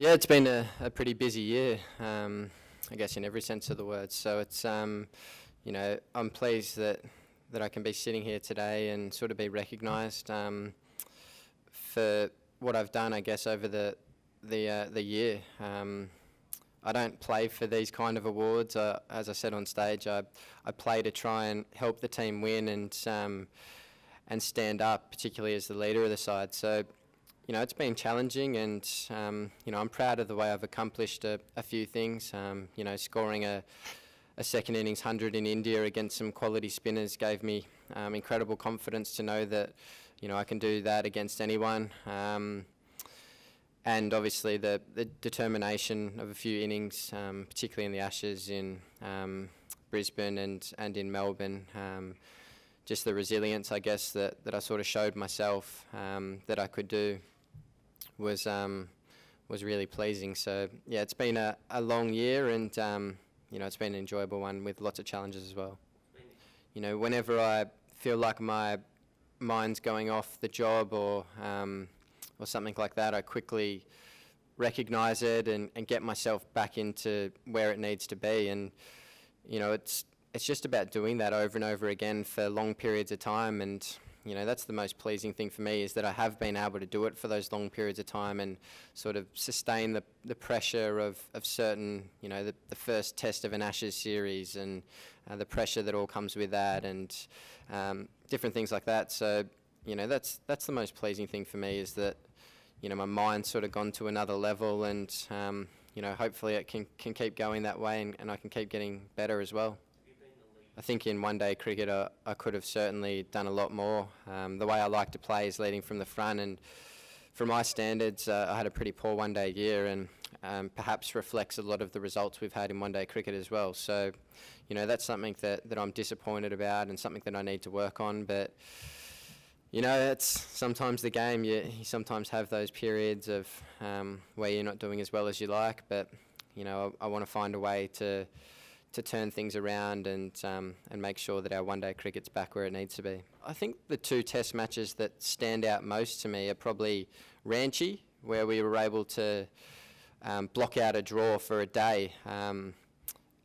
Yeah, it's been a pretty busy year, I guess in every sense of the word. So it's, I'm pleased that I can be sitting here today and sort of be recognised for what I've done, I guess, over the year. I don't play for these kind of awards. As I said on stage, I play to try and help the team win and stand up, particularly as the leader of the side. So, it's been challenging, and I'm proud of the way I've accomplished a few things. Scoring a second innings 100 in India against some quality spinners gave me incredible confidence to know that I can do that against anyone. And obviously the determination of a few innings, particularly in the Ashes in Brisbane and in Melbourne. Just the resilience, I guess, that I sort of showed myself that I could do was really pleasing. So yeah, it's been a long year, and it's been an enjoyable one with lots of challenges as well. Whenever I feel like my mind's going off the job or something like that, I quickly recognise it and get myself back into where it needs to be. And it's just about doing that over and over again for long periods of time. And that's the most pleasing thing for me, is that I have been able to do it for those long periods of time and sort of sustain the pressure of certain, the first test of an Ashes series and the pressure that all comes with that, and different things like that. So that's the most pleasing thing for me, is that my mind's sort of gone to another level, and hopefully it can keep going that way, and I can keep getting better as well. I think in one-day cricket I could have certainly done a lot more. The way I like to play is leading from the front, and for my standards I had a pretty poor one-day year, and perhaps reflects a lot of the results we've had in one-day cricket as well. So that's something that I'm disappointed about, and something that I need to work on. But it's sometimes the game. You sometimes have those periods of where you're not doing as well as you like, but I want to find a way to turn things around and make sure that our one-day cricket's back where it needs to be. I think the two test matches that stand out most to me are probably Ranchi, where we were able to block out a draw for a day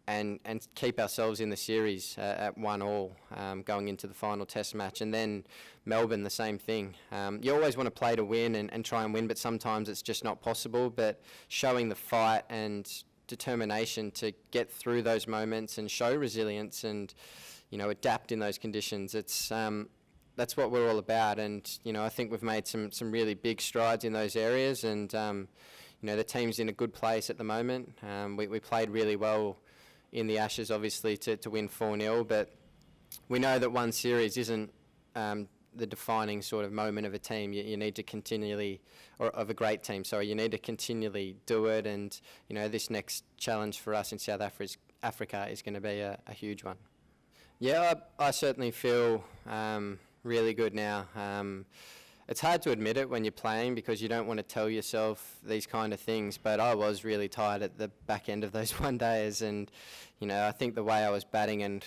and keep ourselves in the series at 1-1 going into the final test match. And then Melbourne, the same thing. You always want to play to win and try and win, but sometimes it's just not possible. But showing the fight and determination to get through those moments and show resilience and adapt in those conditions, that's what we're all about. And I think we've made some really big strides in those areas, and the team's in a good place at the moment. We played really well in the Ashes, obviously, to win 4-0, but we know that one series isn't the defining sort of moment of a team. You need to continually, or of a great team, sorry, you need to continually do it. And this next challenge for us in South Africa is going to be a huge one. Yeah, I certainly feel really good now. It's hard to admit it when you're playing, because you don't want to tell yourself these kind of things, but I was really tired at the back end of those one-days, and I think the way I was batting and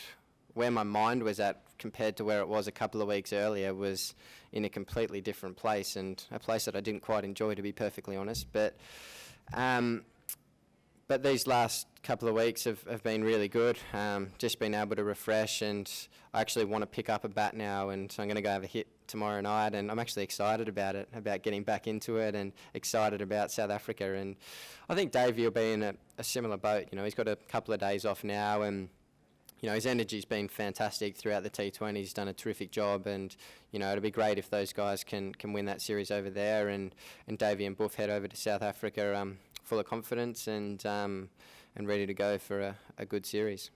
where my mind was at compared to where it was a couple of weeks earlier was in a completely different place, and a place that I didn't quite enjoy, to be perfectly honest. But these last couple of weeks have been really good. Just been able to refresh, and I actually want to pick up a bat now, and so I'm going to go have a hit tomorrow night, and I'm actually excited about it, about getting back into it, and excited about South Africa. And I think Davey will be in a similar boat. He's got a couple of days off now, and his energy's been fantastic throughout the T20. He's done a terrific job, and it'll be great if those guys can win that series over there, and Davey and Buff head over to South Africa full of confidence and ready to go for a good series.